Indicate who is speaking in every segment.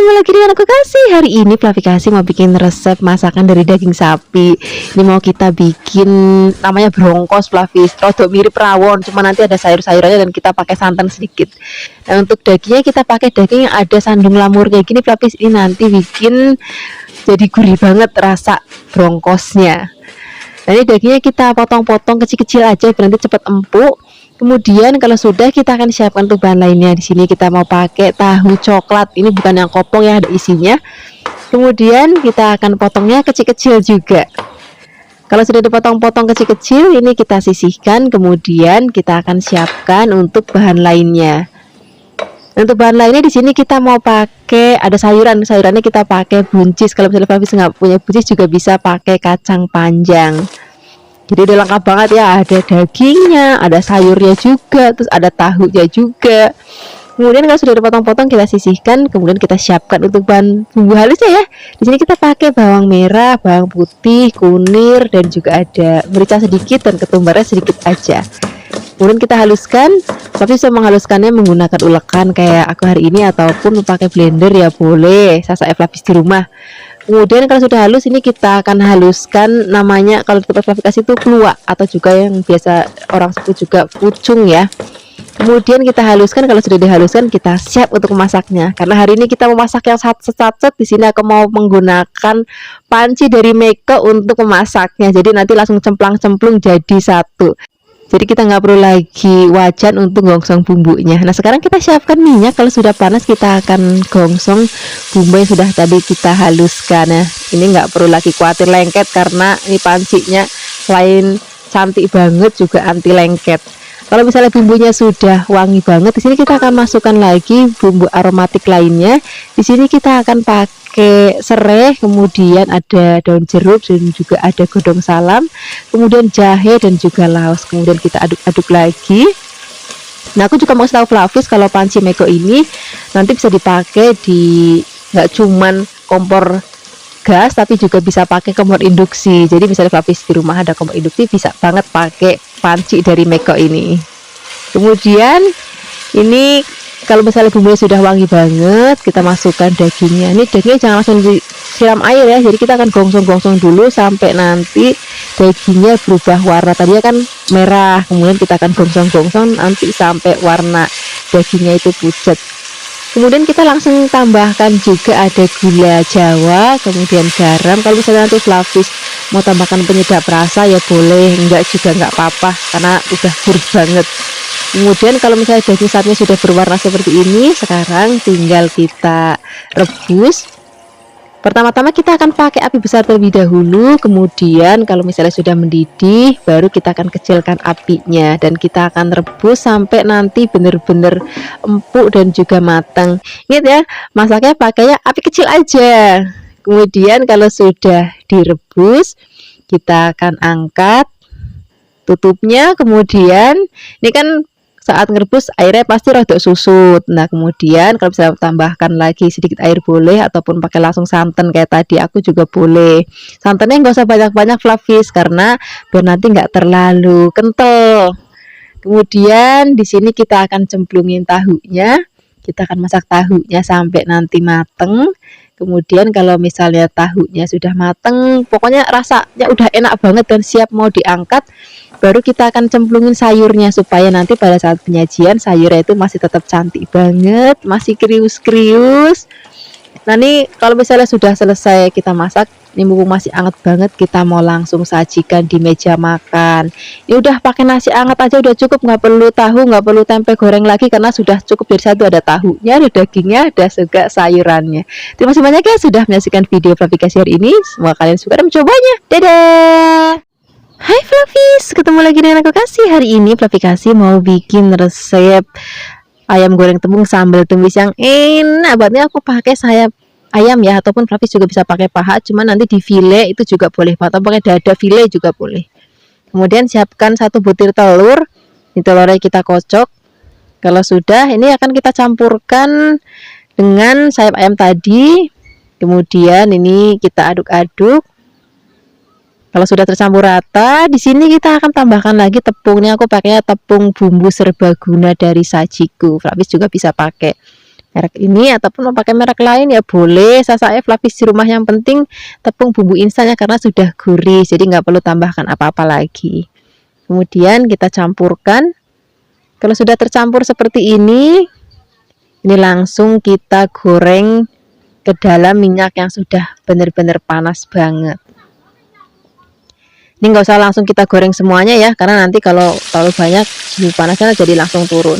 Speaker 1: ketemu lagi dengan aku Kasih. Hari ini Fluffy Kasih mau bikin resep masakan dari daging sapi. Ini mau kita bikin namanya brongkos Fluffy. Rodok mirip rawon, cuma nanti ada sayur-sayurannya dan kita pakai santan sedikit. Nah, untuk dagingnya kita pakai daging yang ada sandung lamur kayak gini Fluffy. Ini nanti bikin jadi gurih banget rasa brongkosnya. Nah, ini dagingnya kita potong-potong kecil-kecil aja biar nanti cepat empuk. Kemudian kalau sudah kita akan siapkan untuk bahan lainnya. Di sini kita mau pakai tahu coklat. Ini bukan yang kopong ya, ada isinya. Kemudian kita akan potongnya kecil-kecil juga. Kalau sudah dipotong-potong kecil-kecil, ini kita sisihkan. Kemudian kita akan siapkan untuk bahan lainnya. Untuk bahan lainnya di sini kita mau pakai ada sayurannya kita pakai buncis. Kalau misalnya Fluffy nggak punya buncis juga bisa pakai kacang panjang. Jadi udah lengkap banget ya, ada dagingnya, ada sayurnya juga, terus ada tahunya juga. Kemudian kalau sudah dipotong-potong kita sisihkan, kemudian kita siapkan untuk bahan bumbu halusnya ya. Di sini kita pakai bawang merah, bawang putih, kunir, dan juga ada merica sedikit dan ketumbarnya sedikit aja. Kemudian kita haluskan, tapi bisa menghaluskannya menggunakan ulekan kayak aku hari ini ataupun memakai blender ya boleh, Sasa Fluffy di rumah. Kemudian kalau sudah halus ini kita akan haluskan namanya kalau di tempat Fluffy Kasih itu kluwak atau juga yang biasa orang sebut juga pucung ya. Kemudian kita haluskan, kalau sudah dihaluskan kita siap untuk memasaknya. Karena hari ini kita memasak yang sat-set, di sini aku mau menggunakan panci dari Meiko untuk memasaknya. Jadi nanti langsung cemplang-cemplung jadi satu. Jadi kita nggak perlu lagi wajan untuk gongsong bumbunya. Nah sekarang kita siapkan minyak. Kalau sudah panas kita akan gongsong bumbu yang sudah tadi kita haluskan. Nah ini nggak perlu lagi khawatir lengket karena ini pancinya selain cantik banget juga anti lengket. Kalau misalnya bumbunya sudah wangi banget, di sini kita akan masukkan lagi bumbu aromatik lainnya. Di sini kita akan pakai serai, kemudian ada daun jeruk dan juga ada godong salam, kemudian jahe dan juga laos. Kemudian kita aduk-aduk lagi. Nah, aku juga mau tahu Fluffy kalau panci Meiko ini nanti bisa dipakai di nggak cuman kompor gas tapi juga bisa pakai kompor induksi. Jadi misalnya Fluffy di rumah ada kompor induksi bisa banget pakai panci dari Meiko ini. Kemudian ini kalau misalnya bumbunya sudah wangi banget, kita masukkan dagingnya. Ini dagingnya jangan langsung disiram air ya. Jadi kita akan gongsong-gongsong dulu sampai nanti dagingnya berubah warna. Tadinya kan merah, kemudian kita akan gongsong-gongsong nanti sampai warna dagingnya itu pucat. Kemudian kita langsung tambahkan juga ada gula Jawa, kemudian garam. Kalau misalnya nanti Fluffy mau tambahkan penyedap rasa ya boleh, enggak juga enggak apa-apa karena udah gurih banget. Kemudian kalau misalnya daging sapinya sudah berwarna seperti ini, sekarang tinggal kita rebus. Pertama-tama kita akan pakai api besar terlebih dahulu, kemudian kalau misalnya sudah mendidih baru kita akan kecilkan apinya dan kita akan rebus sampai nanti benar-benar empuk dan juga matang. Ingat ya, masaknya pakainya api kecil aja. Kemudian kalau sudah direbus kita akan angkat tutupnya. Kemudian ini kan saat ngerebus airnya pasti rada susut. Nah kemudian kalau bisa tambahkan lagi sedikit air boleh, ataupun pakai langsung santan kayak tadi aku juga boleh. Santannya nggak usah banyak-banyak Fluffy karena biar nanti nggak terlalu kental. Kemudian di sini kita akan cemplungin tahunya. Kita akan masak tahunya sampai nanti mateng. Kemudian kalau misalnya tahunya sudah mateng, pokoknya rasanya udah enak banget dan siap mau diangkat, baru kita akan cemplungin sayurnya supaya nanti pada saat penyajian sayurnya itu masih tetap cantik banget, masih krius-krius. Nah ini kalau misalnya sudah selesai kita masak, ini mumpung masih hangat banget, kita mau langsung sajikan di meja makan. Ini udah pakai nasi hangat aja udah cukup, nggak perlu tahu, nggak perlu tempe goreng lagi karena sudah cukup dari satu, ada tahunya, ada dagingnya, ada juga sayurannya. Terima kasih banyak ya sudah menyaksikan video Fluffy Kasih hari ini. Semoga kalian suka dan mencobanya. Dadah. Hai Fluffy, ketemu lagi dengan aku Kasih. Hari ini Fluffy Kasih mau bikin resep ayam goreng tepung sambal tumis yang enak banget. Aku pakai sayap ayam ya, ataupun Fluffy juga bisa pakai paha, cuman nanti di file itu juga boleh, atau pakai dada file juga boleh. Kemudian siapkan 1 butir telur. Ini telurnya kita kocok. Kalau sudah, ini akan kita campurkan dengan sayap ayam tadi. Kemudian ini kita aduk-aduk. Kalau sudah tercampur rata, di sini kita akan tambahkan lagi tepungnya. Aku pakainya tepung bumbu serbaguna dari Sajiku. Fluffy juga bisa pakai merek ini ataupun mau pakai merek lain ya boleh. Saya Flavis di rumah, yang penting tepung bumbu instannya karena sudah gurih, jadi nggak perlu tambahkan apa-apa lagi. Kemudian kita campurkan. Kalau sudah tercampur seperti ini langsung kita goreng ke dalam minyak yang sudah benar-benar panas banget. Ini nggak usah langsung kita goreng semuanya ya, karena nanti kalau terlalu banyak suhu panasnya jadi langsung turun.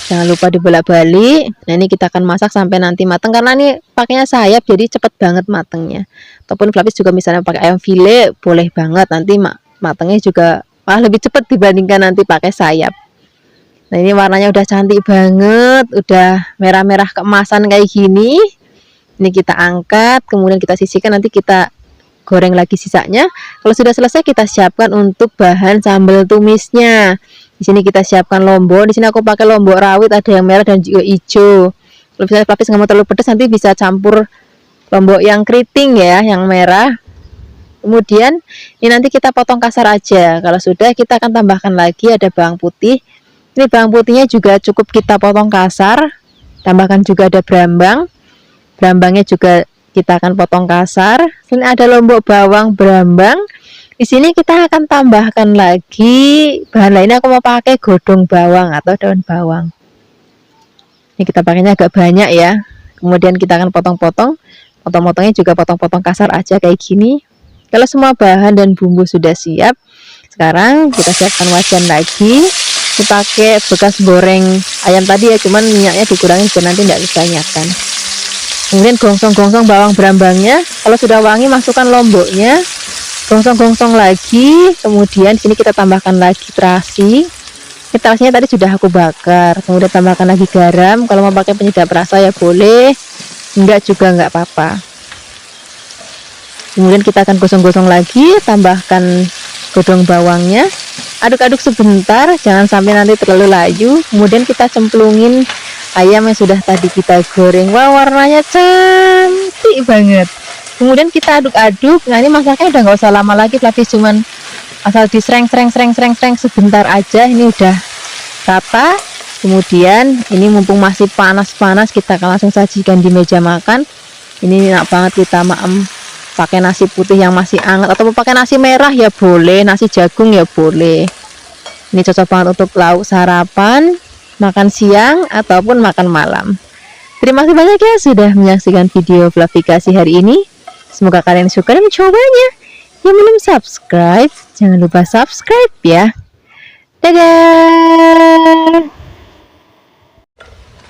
Speaker 1: Jangan lupa dibolak-balik. Nah, ini kita akan masak sampai nanti matang, karena ini pakainya sayap jadi cepet banget matangnya. Ataupun Flavis juga misalnya pakai ayam file boleh banget, nanti matangnya juga lebih cepat dibandingkan nanti pakai sayap. Nah, ini warnanya udah cantik banget, udah merah-merah keemasan kayak gini. Ini kita angkat, kemudian kita sisihkan, nanti kita goreng lagi sisanya. Kalau sudah selesai kita siapkan untuk bahan sambal tumisnya. Di sini kita siapkan lombok. Di sini aku pakai lombok rawit, ada yang merah dan juga hijau. Kalau misalnya Flavis nggak mau terlalu pedas, nanti bisa campur lombok yang keriting ya, yang merah. Kemudian ini nanti kita potong kasar aja. Kalau sudah, kita akan tambahkan lagi ada bawang putih. Ini bawang putihnya juga cukup kita potong kasar. Tambahkan juga ada brambang. Brambangnya juga kita akan potong kasar. Sini ada lombok bawang brambang. Di sini kita akan tambahkan lagi bahan lainnya. Aku mau pakai godong bawang atau daun bawang. Ini kita pakainya agak banyak ya. Kemudian kita akan potong-potong. Potong-potongnya juga potong-potong kasar aja kayak gini. Kalau semua bahan dan bumbu sudah siap, sekarang kita siapkan wajan lagi. Ini pakai bekas goreng ayam tadi ya, cuman minyaknya dikurangin biar nanti tidak kebanyakan. Kemudian gongsong-gongsong bawang berambangnya. Kalau sudah wangi, masukkan lomboknya. Gongsong-gongsong lagi. Kemudian di sini kita tambahkan lagi terasi. Ini terasinya tadi sudah aku bakar. Kemudian tambahkan lagi garam. Kalau mau pakai penyedap rasa ya boleh, enggak juga enggak apa-apa. Kemudian kita akan gosong-gosong lagi, tambahkan godong bawangnya. Aduk-aduk sebentar, jangan sampai nanti terlalu layu. Kemudian kita cemplungin ayam yang sudah tadi kita goreng. Wah, warnanya cantik banget. Kemudian kita aduk-aduk. Nah, ini masaknya udah nggak usah lama lagi, Flavis cuman asal disreng sebentar aja. Ini udah rata. Kemudian ini mumpung masih panas-panas, kita akan langsung sajikan di meja makan. Ini enak banget kita pakai nasi putih yang masih hangat, atau mau pakai nasi merah ya boleh, nasi jagung ya boleh. Ini cocok banget untuk lauk sarapan, makan siang ataupun makan malam. Terima kasih banyak ya sudah menyaksikan video Flavikasi hari ini. Semoga kalian suka dan mencobanya. Yang belum subscribe, jangan lupa subscribe ya. Dadah.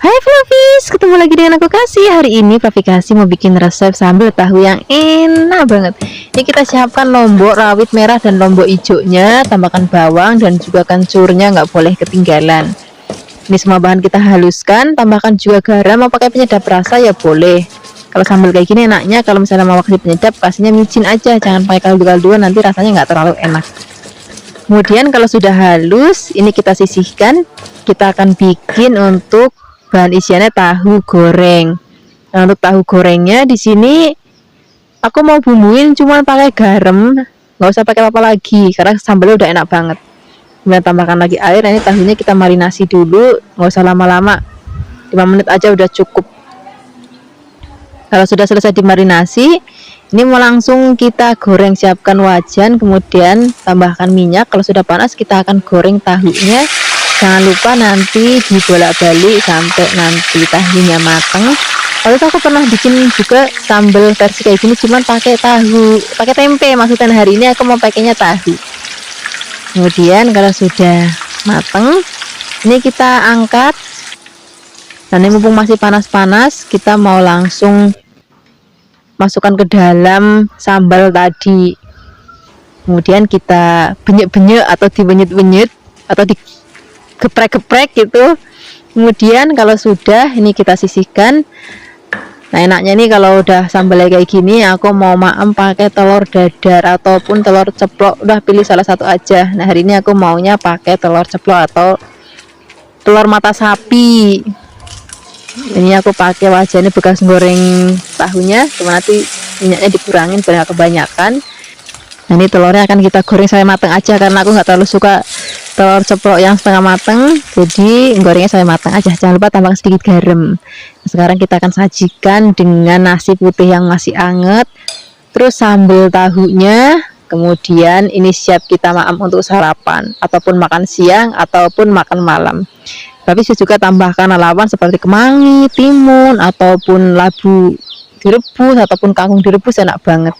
Speaker 1: Hai Flavis, ketemu lagi dengan aku Kasih. Hari ini Flavikasi mau bikin resep sambal tahu yang enak banget. Ini kita siapkan lombok rawit merah dan lombok hijaunya, tambahkan bawang dan juga kencurnya, nggak boleh ketinggalan. Ini semua bahan kita haluskan, tambahkan juga garam. Mau pakai penyedap rasa ya boleh. Kalau sambal kayak gini enaknya kalau misalnya mau kasih penyedap, kasihnya micin aja, jangan pakai kaldu-kalduan, nanti rasanya nggak terlalu enak. Kemudian kalau sudah halus, ini kita sisihkan. Kita akan bikin untuk bahan isiannya tahu goreng. Nah, untuk tahu gorengnya di sini aku mau bumbuin cuma pakai garam, nggak usah pakai apa-apa lagi karena sambalnya udah enak banget. Kemudian tambahkan lagi air. Nah, ini tahunya kita marinasi dulu, nggak usah lama-lama, 5 menit aja udah cukup. Kalau sudah selesai dimarinasi, ini mau langsung kita goreng. Siapkan wajan, kemudian tambahkan minyak. Kalau sudah panas, kita akan goreng tahunya. Jangan lupa nanti dibolak-balik sampai nanti tahunya matang. Lalu aku pernah bikin juga sambal versi kayak gini, cuman pakai tahu, pakai tempe. Maksudnya hari ini aku mau pakainya tahu. Kemudian kalau sudah matang, ini kita angkat. Dan ini mumpung masih panas-panas, kita mau langsung masukkan ke dalam sambal tadi. Kemudian kita benyek-benyek atau dibenyet-benyet atau geprek-geprek gitu. Kemudian kalau sudah, ini kita sisihkan. Nah, enaknya nih kalau udah sambalnya kayak gini, aku mau pakai telur dadar ataupun telur ceplok. Udah pilih salah satu aja. Nah, hari ini aku maunya pakai telur ceplok atau telur mata sapi. Ini aku pakai wajannya bekas goreng tahunya, cuma nanti minyaknya dikurangin biar kebanyakan. Nah, ini telurnya akan kita goreng sampai matang aja karena aku nggak terlalu suka telur ceplok yang setengah matang, jadi gorengnya sampai matang aja. Jangan lupa tambahkan sedikit garam. Sekarang kita akan sajikan dengan nasi putih yang masih anget, terus sambal tahunya. Kemudian ini siap kita maam untuk sarapan ataupun makan siang ataupun makan malam. Tapi saya juga tambahkan lalapan seperti kemangi, timun ataupun labu direbus ataupun kangkung direbus, enak banget.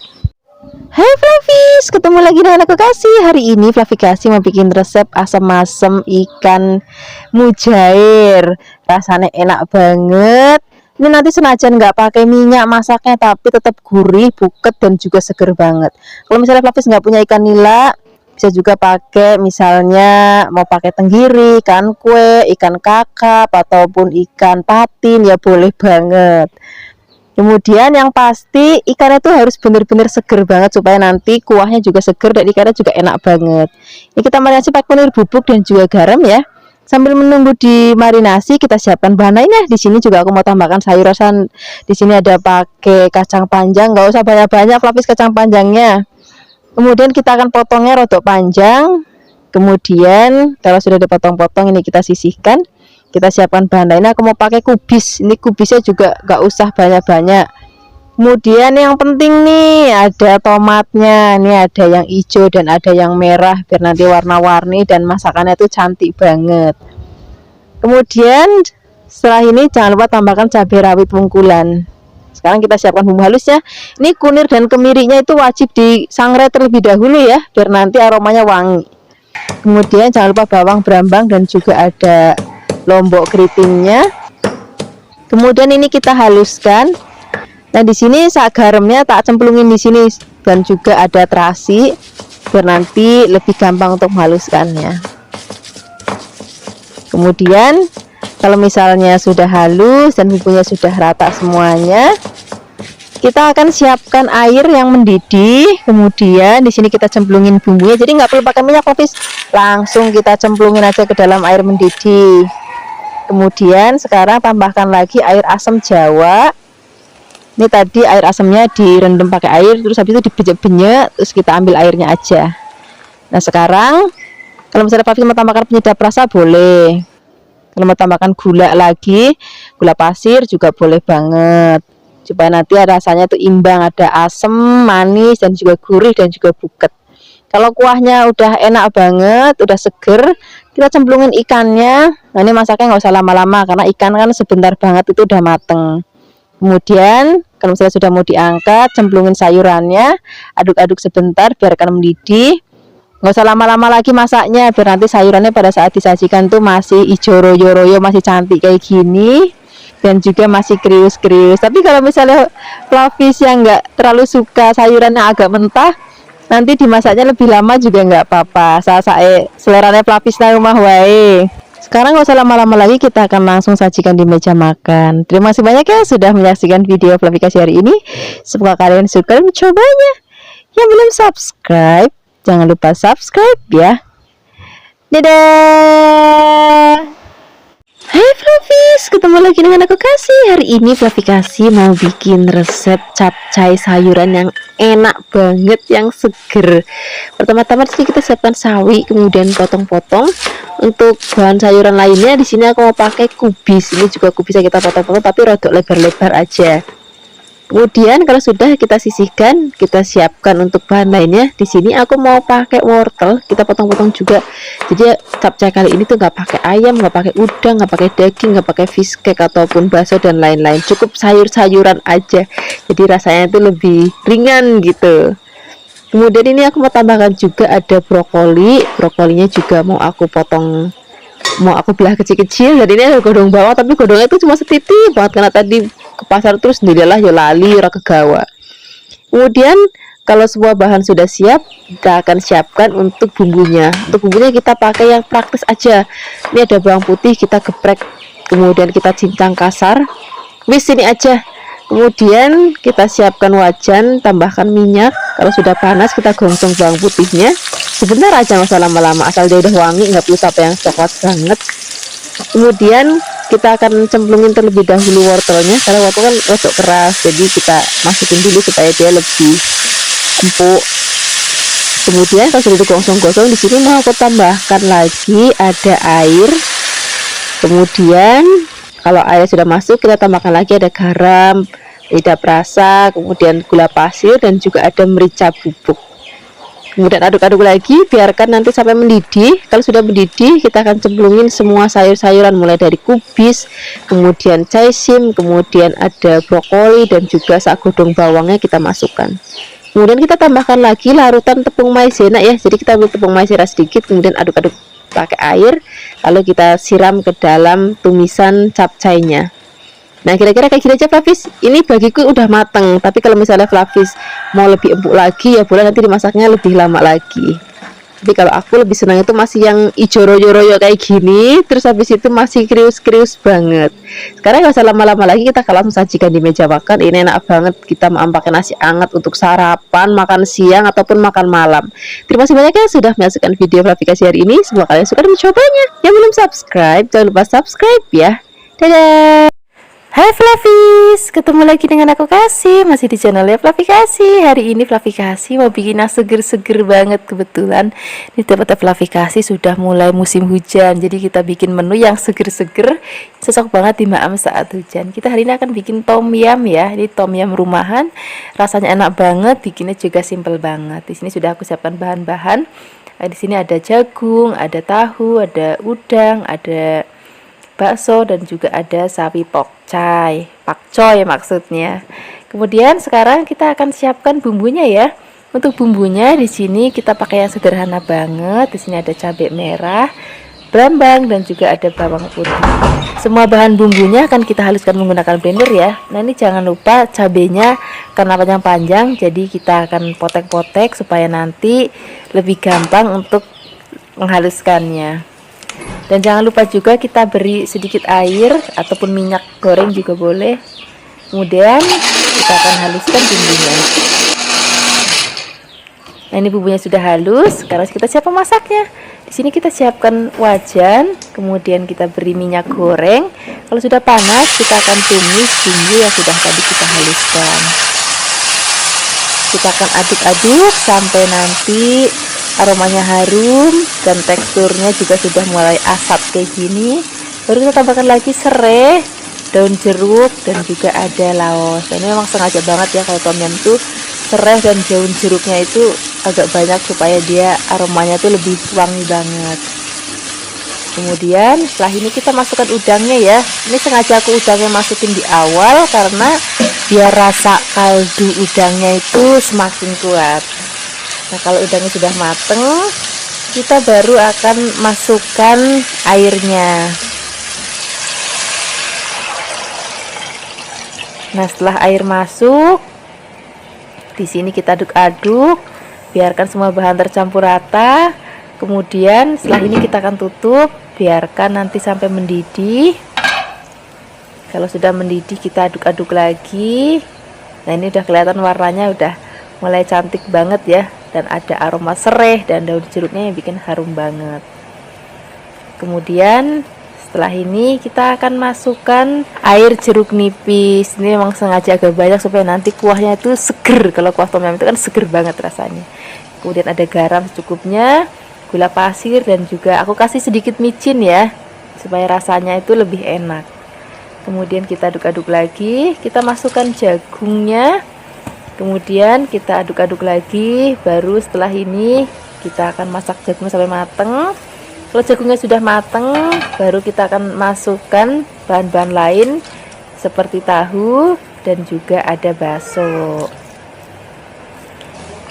Speaker 1: Hai Flavis, ketemu lagi dengan aku Kasih. Hari ini Flavi Kasih mau bikin resep asam-asam ikan mujair. Rasanya enak banget. Ini nanti senajan nggak pakai minyak masaknya, tapi tetap gurih, buket, dan juga seger banget. Kalau misalnya Flavis nggak punya ikan nila, bisa juga pakai misalnya mau pakai tenggiri, ikan kue, ikan kakap, ataupun ikan patin, ya boleh banget. Kemudian yang pasti ikannya tuh harus benar-benar seger banget supaya nanti kuahnya juga seger dan ikannya juga enak banget. Ini kita marinasi pakai kunir bubuk dan juga garam ya. Sambil menunggu dimarinasi, kita siapkan bahan lainnya. Di sini juga aku mau tambahkan sayur-sayuran. Di sini ada pakai kacang panjang, nggak usah banyak-banyak, Flavis kacang panjangnya. Kemudian kita akan potongnya rodok panjang. Kemudian kalau sudah dipotong-potong, ini kita sisihkan. Kita siapkan bahan lainnya. Aku mau pakai kubis. Ini kubisnya juga gak usah banyak-banyak. Kemudian yang penting nih ada tomatnya. Ini ada yang hijau dan ada yang merah, biar nanti warna-warni dan masakannya tuh cantik banget. Kemudian setelah ini jangan lupa tambahkan cabai rawit pungkulan. Sekarang kita siapkan bumbu halusnya. Ini kunir dan kemirinya itu wajib disangrai terlebih dahulu ya, biar nanti aromanya wangi. Kemudian jangan lupa bawang brambang dan juga ada lombok keritingnya. Kemudian ini kita haluskan. Nah di sini sak garamnya tak cemplungin di sini dan juga ada terasi biar nanti lebih gampang untuk menghaluskannya. Kemudian kalau misalnya sudah halus dan bumbunya sudah rata semuanya, kita akan siapkan air yang mendidih. Kemudian di sini kita cemplungin bumbunya. Jadi nggak perlu pakai minyak, Flavis. Langsung kita cemplungin aja ke dalam air mendidih. Kemudian sekarang tambahkan lagi air asam jawa. Ini tadi air asamnya direndam pakai air, terus habis itu dibejek-bejek, terus kita ambil airnya aja. Nah sekarang kalau misalnya Flavis mau tambahkan penyedap rasa boleh. Kalau mau tambahkan gula lagi, gula pasir juga boleh banget, supaya nanti rasanya tuh imbang, ada asam, manis, dan juga gurih dan juga buket. Kalau kuahnya udah enak banget, udah seger, kita cemplungin ikannya. Nah ini masaknya nggak usah lama-lama karena ikan kan sebentar banget itu udah mateng. Kemudian kalau misalnya sudah mau diangkat, cemplungin sayurannya, aduk-aduk sebentar biarkan mendidih. Nggak usah lama-lama lagi masaknya, biar nanti sayurannya pada saat disajikan tuh masih hijau royo-royo, masih cantik kayak gini, dan juga masih krius-krius. Tapi kalau misalnya Flavis yang nggak terlalu suka sayurannya agak mentah, nanti dimasaknya lebih lama juga nggak apa-apa. Saya seleranya Flavis lah rumah wae. Sekarang nggak usah lama-lama lagi, kita akan langsung sajikan di meja makan. Terima kasih banyak ya sudah menyaksikan video Flavi Kasih hari ini. Semoga kalian suka dan mencobanya. Yang belum subscribe, jangan lupa subscribe ya. Dadah. Hai Flavis, ketemu lagi dengan aku Kasih. Hari ini Flavi Kasih mau bikin resep capcay sayuran yang enak banget, yang seger. Pertama-tama sini kita siapkan sawi, kemudian potong-potong. Untuk bahan sayuran lainnya di sini aku mau pakai kubis. Ini juga kubisnya kita potong-potong tapi rodok lebar-lebar aja. Kemudian kalau sudah kita sisihkan, kita siapkan untuk bahan lainnya. Di sini aku mau pakai wortel, kita potong-potong juga. Jadi capcay kali ini tuh nggak pakai ayam, nggak pakai udang, nggak pakai daging, nggak pakai fish cake ataupun bakso dan lain-lain. Cukup sayur-sayuran aja. Jadi rasanya itu lebih ringan gitu. Kemudian ini aku mau tambahkan juga ada brokoli. Brokolinya juga mau aku potong, mau aku belah kecil-kecil. Jadi ini ada godong bawang, tapi godongnya itu cuma setiti banget karena tadi ke pasar terus sendirilah ya lali ora kegawa. Kemudian kalau semua bahan sudah siap, kita akan siapkan untuk bumbunya. Untuk bumbunya kita pakai yang praktis aja. Ini ada bawang putih, kita geprek, kemudian kita cincang kasar. Wis sini aja. Kemudian kita siapkan wajan, tambahkan minyak. Kalau sudah panas kita gongsong bawang putihnya. Sebentar aja, nggak usah lama-lama, asal dia udah wangi, nggak perlu sampai yang coklat banget. Kemudian kita akan cemplungin terlebih dahulu wortelnya, karena wortel kan rodok keras, jadi kita masukin dulu supaya dia lebih empuk. Kemudian kalau sudah digosong-gosong, di sini mau aku tambahkan lagi ada air. Kemudian kalau air sudah masuk, kita tambahkan lagi ada garam, lidah rasa, kemudian gula pasir, dan juga ada merica bubuk. Kemudian aduk-aduk lagi, biarkan nanti sampai mendidih. Kalau sudah mendidih, kita akan cemplungin semua sayur-sayuran, mulai dari kubis, kemudian caisim, kemudian ada brokoli, dan juga sak godong bawangnya kita masukkan. Kemudian kita tambahkan lagi larutan tepung maizena ya. Jadi kita ambil tepung maizena sedikit, kemudian aduk-aduk pakai air, lalu kita siram ke dalam tumisan capcainya. Nah, kira-kira kayak gini aja Flavis. Ini bagiku udah mateng, tapi kalau misalnya Flavis mau lebih empuk lagi ya boleh nanti dimasaknya lebih lama lagi. Tapi kalau aku lebih senang itu masih yang ijo royo-royo kayak gini, terus habis itu masih krius-krius banget. Sekarang nggak usah lama-lama lagi, kita langsung sajikan di meja makan. Ini enak banget, kita mau pakai nasi hangat untuk sarapan, makan siang ataupun makan malam. Terima kasih banyak ya sudah menyaksikan video Flavikasi hari ini. Semoga kalian suka dan mencobanya. Yang belum subscribe, jangan lupa subscribe ya. Dadah. Hai Flavis, ketemu lagi dengan aku Kasih, masih di channelnya Flavikasi. Hari ini Flavikasi mau bikin yang seger-seger banget. Kebetulan di tempat Flavikasi sudah mulai musim hujan, jadi kita bikin menu yang seger-seger, cocok banget dimakan saat hujan. Kita hari ini akan bikin tom yum ya. Ini tom yum rumahan, rasanya enak banget, bikinnya juga simple banget. Di sini sudah aku siapkan bahan-bahan. Di sini ada jagung, ada tahu, ada udang, ada bakso, dan juga ada sawi pakcoy maksudnya. Kemudian sekarang kita akan siapkan bumbunya ya. Untuk bumbunya di sini kita pakai yang sederhana banget. Di sini ada cabai merah, brambang, dan juga ada bawang putih. Semua bahan bumbunya akan kita haluskan menggunakan blender ya. Nah, ini jangan lupa cabenya karena panjang-panjang, jadi kita akan potek-potek supaya nanti lebih gampang untuk menghaluskannya. Dan jangan lupa juga kita beri sedikit air ataupun minyak goreng juga boleh. Kemudian kita akan haluskan bumbunya. Nah, ini bumbunya sudah halus. Sekarang kita siap memasaknya. Di sini kita siapkan wajan, kemudian kita beri minyak goreng. Kalau sudah panas, kita akan tumis bumbu yang sudah tadi kita haluskan. Kita akan aduk-aduk sampai nanti aromanya harum dan teksturnya juga sudah mulai asap kayak gini. Baru kita tambahkan lagi serai, daun jeruk, dan juga ada laos. Nah, ini memang sengaja banget ya kalau tom yum tuh serai dan daun jeruknya itu agak banyak supaya dia aromanya tuh lebih wangi banget. Kemudian setelah ini kita masukkan udangnya ya. Ini sengaja aku udangnya masukin di awal karena biar rasa kaldu udangnya itu semakin kuat. Nah, kalau udangnya sudah mateng, kita baru akan masukkan airnya. Nah, setelah air masuk, di sini kita aduk-aduk, biarkan semua bahan tercampur rata. Kemudian setelah ini kita akan tutup, biarkan nanti sampai mendidih. Kalau sudah mendidih, kita aduk-aduk lagi. Nah, ini udah kelihatan warnanya udah mulai cantik banget ya, dan ada aroma serai dan daun jeruknya yang bikin harum banget. Kemudian setelah ini kita akan masukkan air jeruk nipis. Ini memang sengaja agak banyak supaya nanti kuahnya itu seger. Kalau kuah tom yum itu kan seger banget rasanya. Kemudian ada garam secukupnya, gula pasir, dan juga aku kasih sedikit micin ya supaya rasanya itu lebih enak. Kemudian kita aduk-aduk lagi, kita masukkan jagungnya. Kemudian kita aduk-aduk lagi. Baru setelah ini kita akan masak jagung sampai mateng. Kalau jagungnya sudah mateng, baru kita akan masukkan bahan-bahan lain seperti tahu dan juga ada bakso.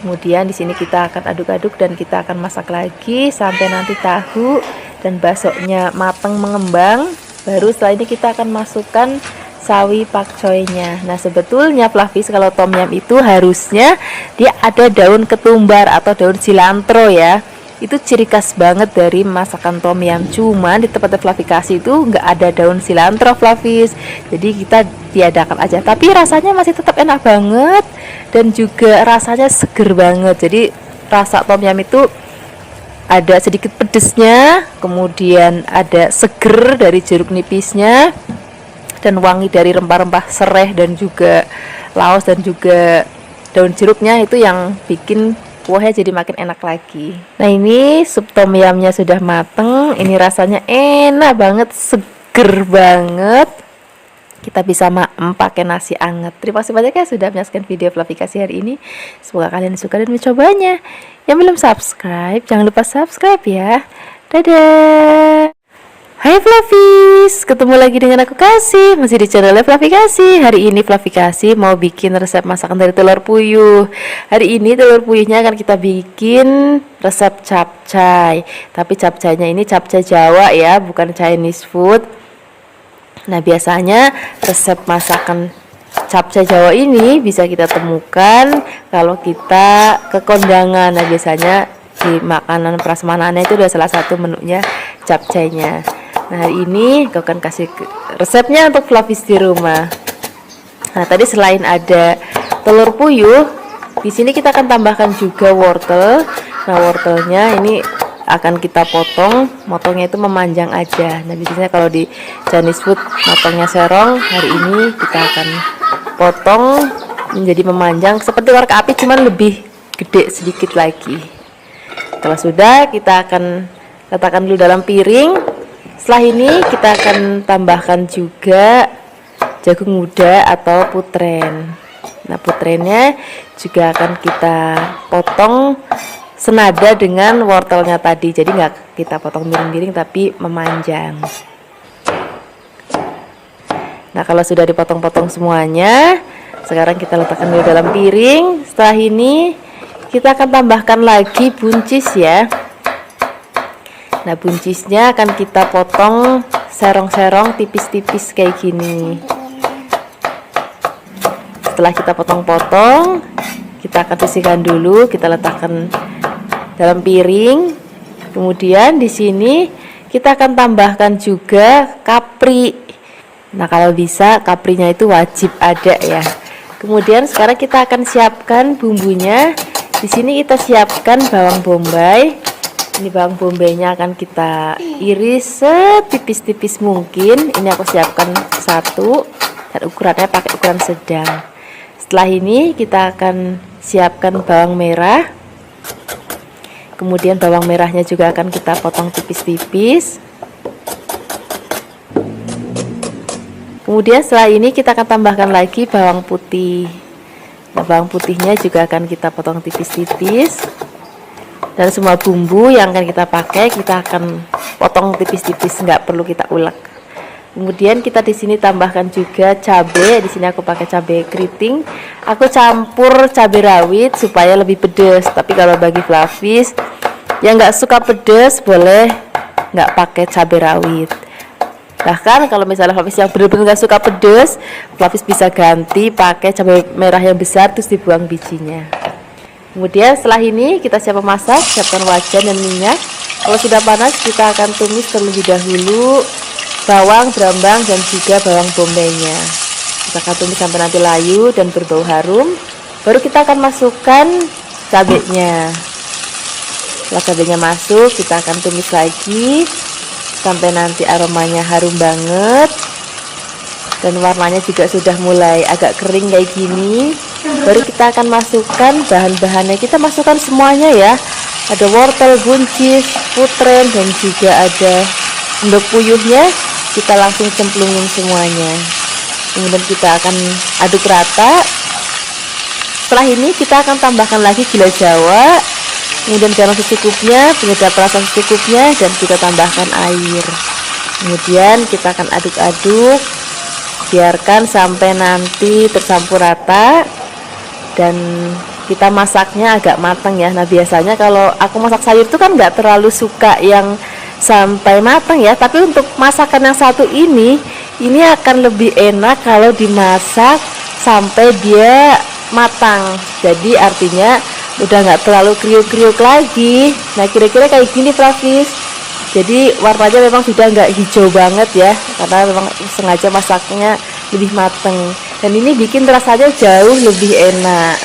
Speaker 1: Kemudian di sini kita akan aduk-aduk dan kita akan masak lagi sampai nanti tahu dan baksonya mateng mengembang. Baru setelah ini kita akan masukkan sawi pakcoynya. Nah, sebetulnya Flavis kalau tom yum itu harusnya dia ada daun ketumbar atau daun cilantro ya. Itu ciri khas banget dari masakan tom yum. Cuman di tempat Flavikasi itu nggak ada daun cilantro Flavis. Jadi kita tiadakan aja. Tapi rasanya masih tetap enak banget dan juga rasanya seger banget. Jadi rasa tom yum itu ada sedikit pedesnya, kemudian ada seger dari jeruk nipisnya, dan wangi dari rempah-rempah serai dan juga laos dan juga daun jeruknya itu yang bikin
Speaker 2: kuahnya jadi makin enak lagi. Nah, ini sup tom yumnya sudah mateng. Ini rasanya enak banget, seger banget. Kita bisa maem pakai nasi anget. Terima kasih banyak ya sudah menyaksikan video Fluffy Kasih hari ini. Semoga kalian suka dan mencobanya. Yang belum subscribe, jangan lupa subscribe ya. Dadah. Hai Fluffies, ketemu lagi dengan aku Kasih, masih di channel Fluffy Kasih. Hari ini Fluffy Kasih mau bikin resep masakan dari telur puyuh. Hari ini telur puyuhnya akan kita bikin resep capcay. Tapi capcaynya ini capcay Jawa ya, bukan Chinese food. Nah, biasanya resep masakan capcay Jawa ini bisa kita temukan kalau kita ke kondangan. Nah, biasanya di makanan prasmanannya itu udah salah satu menunya capcaynya. Nah, hari ini aku akan kasih resepnya untuk Fluffies di rumah. Nah, tadi selain ada telur puyuh, di sini kita akan tambahkan juga wortel. Nah, wortelnya ini akan kita motongnya itu memanjang aja. Nah, biasanya kalau di Chinese food motongnya serong, hari ini kita akan potong menjadi memanjang seperti korek api, cuman lebih gede sedikit lagi. Kalau sudah, kita akan letakkan dulu dalam piring. Setelah ini kita akan tambahkan juga jagung muda atau putren. Nah, putrennya juga akan kita potong senada dengan wortelnya tadi. Jadi nggak kita potong miring-miring tapi memanjang. Nah, kalau sudah dipotong-potong semuanya, sekarang kita letakkan dulu dalam piring. Setelah ini kita akan tambahkan lagi buncis ya. Nah, buncisnya akan kita potong serong-serong tipis-tipis kayak gini. Setelah kita potong-potong, kita akan bersihkan dulu, kita letakkan dalam piring. Kemudian di sini kita akan tambahkan juga kapri. Nah, kalau bisa kaprinya itu wajib ada ya. Kemudian sekarang kita akan siapkan bumbunya. Di sini kita siapkan bawang bombay. Ini bawang bombaynya akan kita iris setipis-tipis mungkin. Ini aku siapkan satu dan ukurannya pakai ukuran sedang. Setelah ini kita akan siapkan bawang merah. Kemudian bawang merahnya juga akan kita potong tipis-tipis. Kemudian setelah ini kita akan tambahkan lagi bawang putih. Nah, bawang putihnya juga akan kita potong tipis-tipis. Dan semua bumbu yang akan kita pakai kita akan potong tipis-tipis, nggak perlu kita ulek. Kemudian kita di sini tambahkan juga cabai. Di sini aku pakai cabai keriting. Aku campur cabai rawit supaya lebih pedas. Tapi kalau bagi Fluffies yang nggak suka pedas boleh nggak pakai cabai rawit. Bahkan kalau misalnya Fluffies yang benar-benar nggak suka pedas, Fluffies bisa ganti pakai cabai merah yang besar terus dibuang bijinya. Kemudian setelah ini kita siap memasak, siapkan wajan dan minyak. Kalau sudah panas kita akan tumis terlebih dahulu bawang, brambang dan juga bawang bombaynya. Kita akan tumis sampai nanti layu dan berbau harum. Baru kita akan masukkan cabenya. Setelah cabenya masuk, kita akan tumis lagi sampai nanti aromanya harum banget. Dan warnanya juga sudah mulai agak kering kayak gini. Baru kita akan masukkan bahan-bahannya. Kita masukkan semuanya ya. Ada wortel, buncis, putren dan juga ada endok puyuhnya. Kita langsung cemplungin semuanya. Kemudian kita akan aduk rata. Setelah ini kita akan tambahkan lagi gula Jawa, kemudian garam secukupnya, penyedap rasa secukupnya, dan kita tambahkan air. Kemudian kita akan aduk-aduk, biarkan sampai nanti tercampur rata. Dan kita masaknya agak matang ya. Nah, biasanya kalau aku masak sayur itu kan nggak terlalu suka yang sampai matang ya. Tapi untuk masakan yang satu ini akan lebih enak kalau dimasak sampai dia matang. Jadi artinya udah nggak terlalu kriuk-kriuk lagi. Nah, kira-kira kayak gini Fluffies. Jadi warnanya memang sudah nggak hijau banget ya, karena memang sengaja masaknya lebih matang. Dan ini bikin rasanya jauh lebih enak.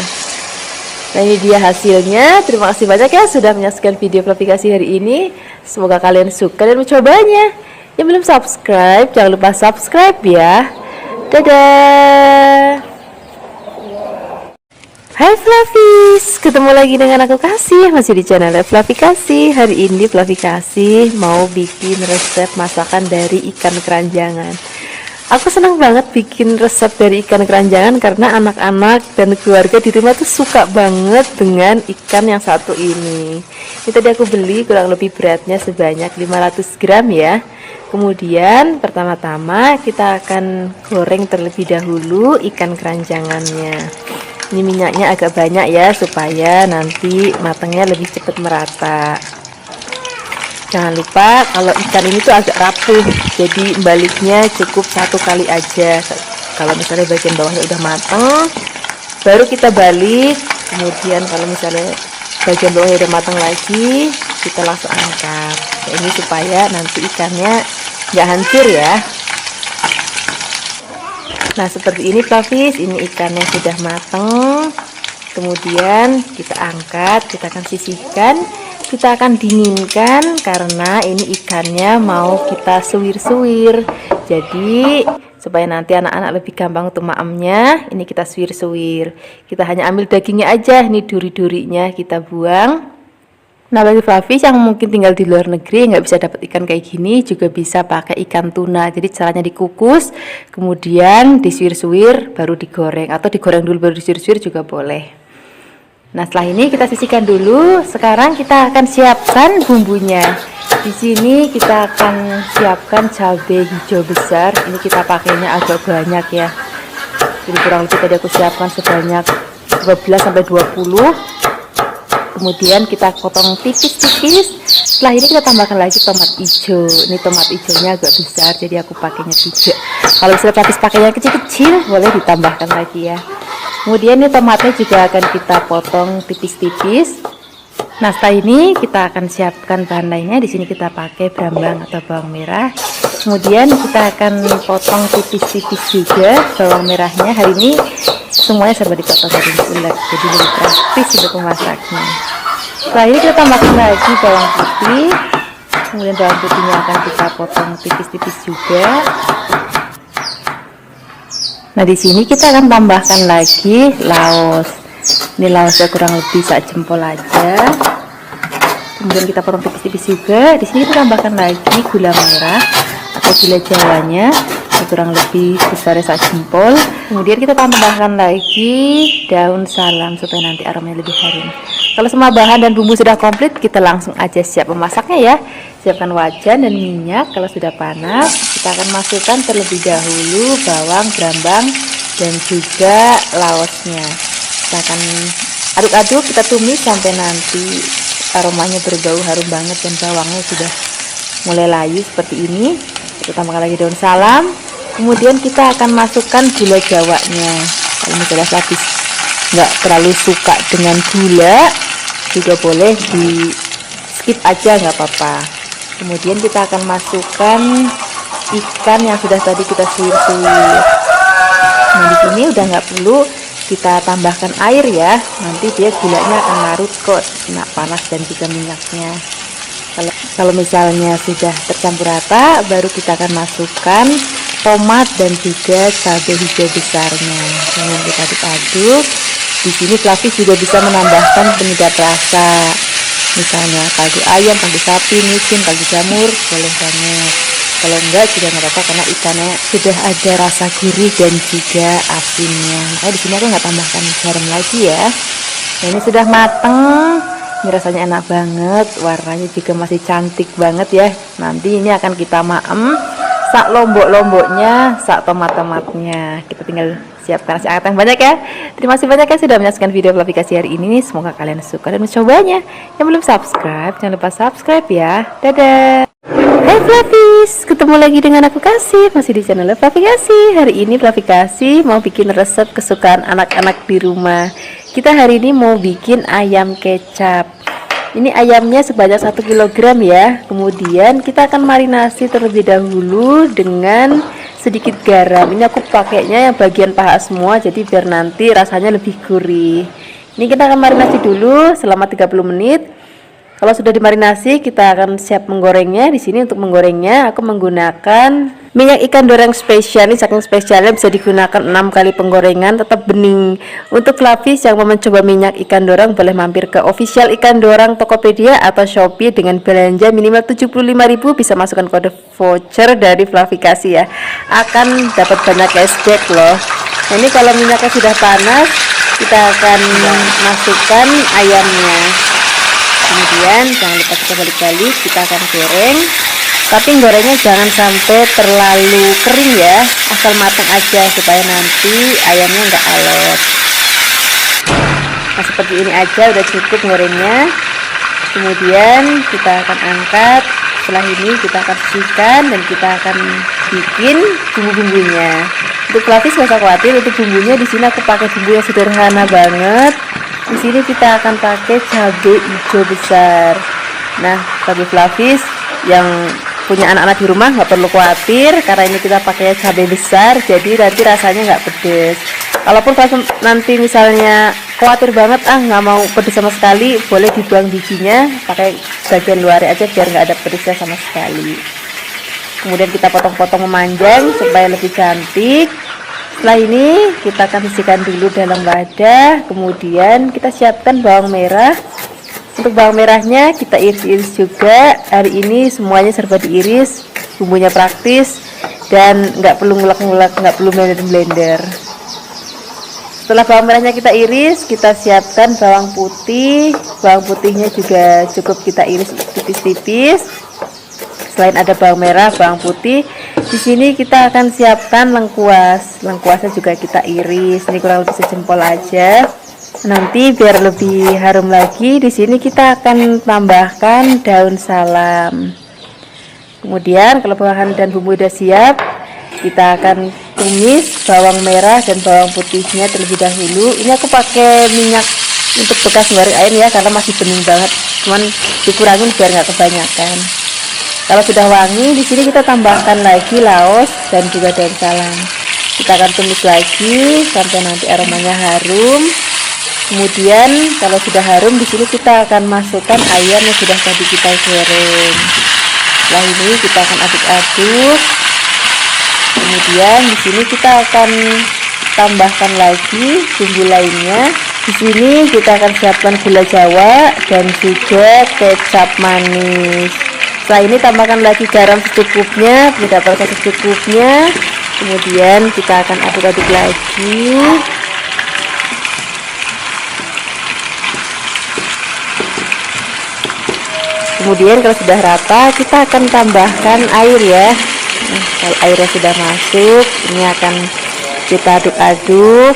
Speaker 2: Nah, ini dia hasilnya. Terima kasih banyak ya sudah menyaksikan video Fluffy Kasih hari ini. Semoga kalian suka dan mencobanya. Yang belum subscribe, jangan lupa subscribe ya. Dadah. Hai Flavis, ketemu lagi dengan aku Kasih, masih di channel Flavi Kasih. Hari ini Flavi Kasih mau bikin resep masakan dari ikan keranjangan. Aku senang banget bikin resep dari ikan keranjangan karena anak-anak dan keluarga di rumah tuh suka banget dengan ikan yang satu ini. Ini tadi aku beli kurang lebih beratnya sebanyak 500 gram ya. Kemudian pertama-tama kita akan goreng terlebih dahulu ikan keranjangannya. Ini minyaknya agak banyak ya supaya nanti matangnya lebih cepat merata. Jangan lupa kalau ikan ini tuh agak rapuh, jadi baliknya cukup satu kali aja. Kalau misalnya bagian bawahnya udah matang, baru kita balik. Kemudian kalau misalnya bagian bawahnya udah matang lagi, kita langsung angkat. Ini supaya nanti ikannya nggak hancur ya. Nah seperti ini Flavis, ini ikannya sudah matang. Kemudian kita angkat, kita akan sisihkan, kita akan dinginkan karena ini ikannya mau kita suwir-suwir. Jadi supaya nanti anak-anak lebih gampang untuk maemnya, ini kita suwir-suwir. Kita hanya ambil dagingnya aja, ini duri-durinya kita buang. Nah bagi Flavis yang mungkin tinggal di luar negeri nggak bisa dapat ikan kayak gini, juga bisa pakai ikan tuna. Jadi caranya dikukus, kemudian disuir-suir, baru digoreng, atau digoreng dulu baru disuir-suir juga boleh. Nah setelah ini kita sisihkan dulu. Sekarang kita akan siapkan bumbunya. Di sini kita akan siapkan cabai hijau besar. Ini kita pakainya agak banyak ya. Jadi kurang lebih tadi aku siapkan sebanyak 12-20. Kemudian kita potong tipis-tipis. Setelah ini kita tambahkan lagi tomat hijau. Ini tomat hijaunya agak besar, jadi aku pakainya 3. Kalau misalnya Flavis pakai yang kecil-kecil, boleh ditambahkan lagi ya. Kemudian ini tomatnya juga akan kita potong tipis-tipis. Nah setelah ini kita akan siapkan bahan lainnya. Di sini kita pakai brambang atau bawang merah. Kemudian kita akan potong tipis-tipis juga bawang merahnya. Hari ini semuanya serba dipotong dari bulat, jadi lebih praktis untuk memasaknya. Setelah ini kita tambahkan lagi bawang putih. Kemudian bawang putihnya akan kita potong tipis-tipis juga. Nah di sini kita akan tambahkan lagi laos. Ini laosnya kurang lebih sak jempol aja. Kemudian kita potong tipis-tipis juga. Di sini kita tambahkan lagi gula merah atau gula jawanya, kurang lebih besar sak jempol. Kemudian kita tambahkan lagi daun salam supaya nanti aromanya lebih harum. Kalau semua bahan dan bumbu sudah komplit, kita langsung aja siap memasaknya ya. Siapkan wajan dan minyak. Kalau sudah panas, kita akan masukkan terlebih dahulu bawang, brambang, dan juga laosnya. Kita akan aduk-aduk, kita tumis sampai nanti aromanya berbau harum banget dan bawangnya sudah mulai layu seperti ini. Kita tambahkan lagi daun salam. Kemudian kita akan masukkan gula jawanya. Kalau misalnya Flavis nggak terlalu suka dengan gula, juga boleh di skip aja, nggak apa-apa. Kemudian kita akan masukkan ikan yang sudah tadi kita suwir-suwir. Nah di sini udah nggak perlu kita tambahkan air ya, nanti dia gulanya akan larut kok, kena panas dan juga minyaknya. Kalau misalnya sudah tercampur rata, baru kita akan masukkan tomat dan juga cabai hijau besarnya. Kemudian kita aduk-aduk. Di sini Flavis juga bisa menambahkan penyedap rasa, misalnya kaldu ayam, kaldu sapi, micin, kaldu jamur, boleh banget. Kalau enggak juga nggak apa-apa karena ikannya sudah ada rasa gurih dan juga asinnya. Makanya di sini aku nggak tambahkan garam lagi ya. Nah, ini sudah mateng. Ini rasanya enak banget, warnanya juga masih cantik banget ya. Nanti ini akan kita maem sak lombok-lomboknya, sak tomat-tomatnya. Kita tinggal siapkan nasi anget yang banyak ya. Terima kasih banyak ya sudah menyaksikan video Flavi Kasih hari ini. Semoga kalian suka dan mencobanya. Yang belum subscribe, jangan lupa subscribe ya. Dadah. Hai Flavis, ketemu lagi dengan aku Kasih, masih di channel Flavi Kasih. Hari ini Flavi Kasih mau bikin resep kesukaan anak-anak di rumah. Kita hari ini mau bikin ayam kecap. Ini ayamnya sebanyak 1 kg ya. Kemudian kita akan marinasi terlebih dahulu dengan sedikit garam. Ini aku pakainya yang bagian paha semua, jadi biar nanti rasanya lebih gurih. Ini kita akan marinasi dulu selama 30 menit. Kalau sudah dimarinasi, kita akan siap menggorengnya. Di sini untuk menggorengnya aku menggunakan minyak ikan doreng spesial. Ini saking spesialnya bisa digunakan 6 kali penggorengan, tetap bening. Untuk Flavis yang mau mencoba minyak ikan doreng, boleh mampir ke official ikan doreng Tokopedia atau Shopee dengan belanja minimal 75.000, bisa masukkan kode voucher dari Flavikasi ya. Akan dapat banyak cashback loh. Nah, ini kalau minyaknya sudah panas, kita akan masukkan ayamnya. Kemudian jangan lupa kita balik-balik, kita akan goreng, tapi gorengnya jangan sampai terlalu kering ya, asal matang aja supaya nanti ayamnya nggak alot. Nah, seperti ini aja udah cukup gorengnya. Kemudian kita akan angkat. Setelah ini kita akan bersihkan dan kita akan bikin bumbu-bumbunya. Untuk Flavis nggak usah khawatir, untuk bumbunya di sini aku pakai bumbu yang sederhana banget. Di sini kita akan pakai cabai hijau besar. Nah, bagi Flavis yang punya anak-anak di rumah nggak perlu khawatir, karena ini kita pakai cabai besar, jadi nanti rasanya nggak pedes. Kalaupun nanti misalnya khawatir banget, nggak mau pedes sama sekali, boleh dibuang bijinya, pakai bagian luar aja biar nggak ada pedesnya sama sekali. Kemudian kita potong-potong memanjang supaya lebih cantik. Setelah ini kita akan sisihkan dulu dalam wadah. Kemudian kita siapkan bawang merah. Untuk bawang merahnya kita iris-iris juga. Hari ini semuanya serba diiris, bumbunya praktis dan nggak perlu ngulek-ngulek, nggak perlu blender. Setelah bawang merahnya kita iris, kita siapkan bawang putih. Bawang putihnya juga cukup kita iris tipis-tipis. Selain ada bawang merah, bawang putih, di sini kita akan siapkan lengkuas. Lengkuasnya juga kita iris. Ini kurang lebih sejempol aja. Nanti biar lebih harum lagi, di sini kita akan tambahkan daun salam. Kemudian kalau bahan dan bumbu sudah siap, kita akan tumis bawang merah dan bawang putihnya terlebih dahulu. Ini aku pakai minyak untuk bekas goreng ayam ya, karena masih bening banget. Cuman dikurangin biar nggak kebanyakan. Kalau sudah wangi, di sini kita tambahkan lagi laos dan juga daun salam. Kita akan tumis lagi sampai nanti aromanya harum. Kemudian kalau sudah harum, di sini kita akan masukkan ayam yang sudah tadi kita goreng. Setelah ini kita akan aduk-aduk. Kemudian di sini kita akan tambahkan lagi bumbu lainnya. Di sini kita akan siapkan gula Jawa dan juga kecap manis. Setelah ini tambahkan lagi garam secukupnya, penyedap rasa secukupnya. Kemudian kita akan aduk-aduk lagi. Kemudian kalau sudah rata, kita akan tambahkan air ya. Nah, kalau airnya sudah masuk, ini akan kita aduk-aduk.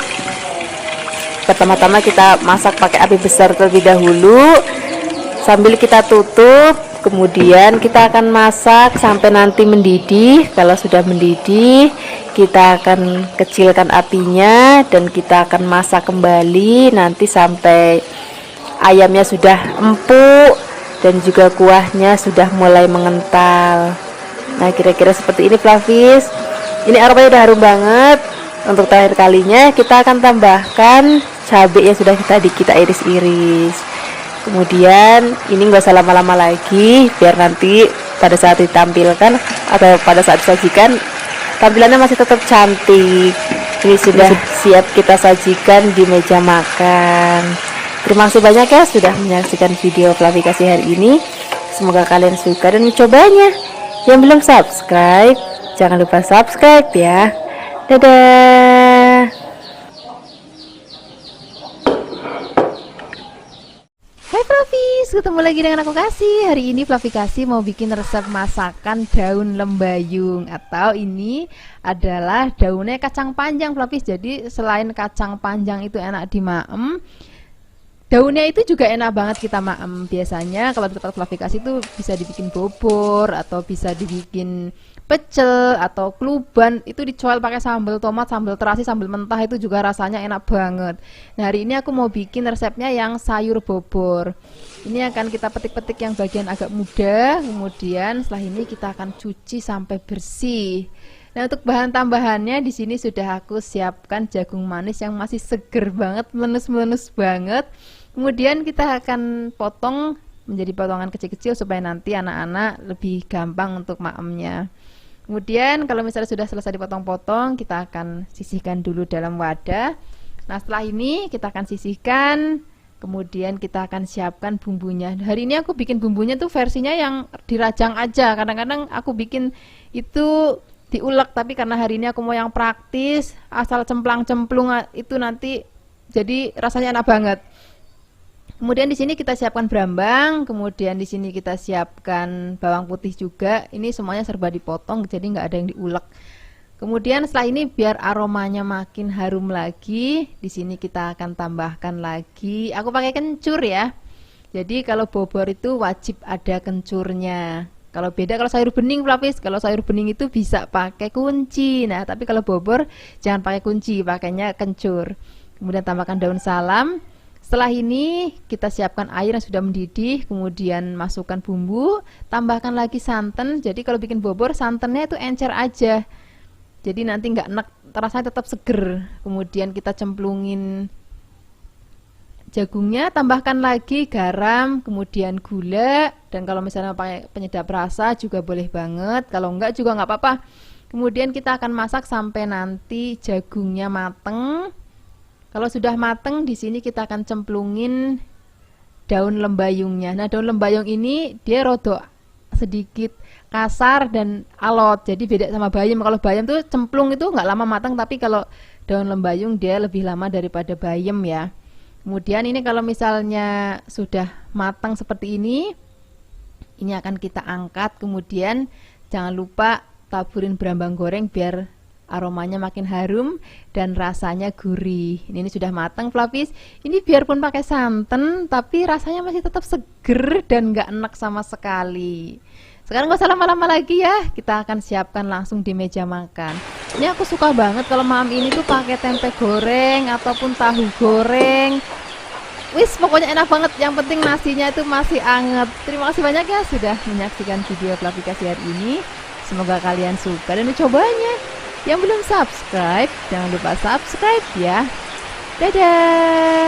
Speaker 2: Pertama-tama kita masak pakai api besar terlebih dahulu, sambil kita tutup. Kemudian kita akan masak sampai nanti mendidih. Kalau sudah mendidih, kita akan kecilkan apinya dan kita akan masak kembali nanti sampai ayamnya sudah empuk dan juga kuahnya sudah mulai mengental. Nah, kira-kira seperti ini Flavis. Ini aromanya udah harum banget. Untuk terakhir kalinya kita akan tambahkan cabai yang sudah kita iris-iris. Kemudian ini nggak usah lama-lama lagi, biar nanti pada saat ditampilkan atau pada saat disajikan tampilannya masih tetap cantik. Ini sudah siap kita sajikan di meja makan. Terima kasih banyak ya sudah menyaksikan video Flavikasi hari ini. Semoga kalian suka dan mencobanya. Yang belum subscribe, jangan lupa subscribe ya. Dadah.
Speaker 1: Hai Flavis, ketemu lagi dengan aku Kasih. Hari ini Flavikasi mau bikin resep masakan daun lembayung, atau ini adalah daunnya kacang panjang Flavis. Jadi selain kacang panjang itu enak dimaem, daunnya itu juga enak banget kita maem. Biasanya kalau di tempat Flavikasi itu bisa dibikin bobor atau bisa dibikin pecel atau kluban, itu dijual pakai sambal tomat, sambal terasi, sambal mentah, itu juga rasanya enak banget. Nah, hari ini aku mau bikin resepnya yang sayur bobor. Ini akan kita petik-petik yang bagian agak muda, kemudian setelah ini kita akan cuci sampai bersih. Nah, untuk bahan tambahannya di sini sudah aku siapkan jagung manis yang masih seger banget, melus-melus banget. Kemudian kita akan potong
Speaker 3: menjadi potongan kecil-kecil supaya nanti anak-anak lebih gampang untuk maemnya. Kemudian kalau misalnya sudah selesai dipotong-potong, kita akan sisihkan dulu dalam wadah. Nah, setelah ini kita akan sisihkan, kemudian kita akan siapkan bumbunya. Hari ini aku bikin bumbunya tuh versinya yang dirajang aja. Kadang-kadang aku bikin itu diulek, tapi karena hari ini aku mau yang praktis, asal cemplang-cemplung itu nanti jadi rasanya enak banget. Kemudian di sini kita siapkan brambang, kemudian di sini kita siapkan bawang putih juga. Ini semuanya serba dipotong, jadi nggak ada yang diulek. Kemudian setelah ini biar aromanya makin harum lagi, di sini kita akan tambahkan lagi. Aku pakai kencur ya. Jadi kalau bobor itu wajib ada kencurnya. Kalau beda kalau sayur bening, Flavis, kalau sayur bening itu bisa pakai kunci. Nah, tapi kalau bobor jangan pakai kunci, pakainya kencur. Kemudian tambahkan daun salam. Setelah ini kita siapkan air yang sudah mendidih, kemudian masukkan bumbu, tambahkan lagi santan. Jadi kalau bikin bobor santannya itu encer aja. Jadi nanti nggak enak, rasanya tetap seger. Kemudian kita cemplungin jagungnya, tambahkan lagi garam, kemudian gula, dan kalau misalnya pakai penyedap rasa juga boleh banget. Kalau enggak juga nggak apa-apa. Kemudian kita akan masak sampai nanti jagungnya mateng. Kalau sudah mateng, di sini kita akan cemplungin daun lembayungnya. Nah, daun lembayung ini dia rodok sedikit kasar dan alot, jadi beda sama bayam. Kalau bayam tuh cemplung itu nggak lama matang, tapi kalau daun lembayung dia lebih lama daripada bayam ya. Kemudian ini kalau misalnya sudah matang seperti ini akan kita angkat. Kemudian jangan lupa taburin berambang goreng biar aromanya makin harum dan rasanya gurih. Ini sudah matang, Flavis. Ini biarpun pakai santan, tapi rasanya masih tetap seger dan nggak enak sama sekali. Sekarang nggak usah lama-lama lagi ya, kita akan siapkan langsung di meja makan. Ini aku suka banget kalau malam ini tuh pakai tempe goreng ataupun tahu goreng. Wis, pokoknya enak banget. Yang penting nasinya itu masih anget. Terima kasih banyak ya sudah menyaksikan video Flavikasi hari ini. Semoga kalian suka dan mencobanya. Yang belum subscribe, jangan lupa subscribe ya. Dadah.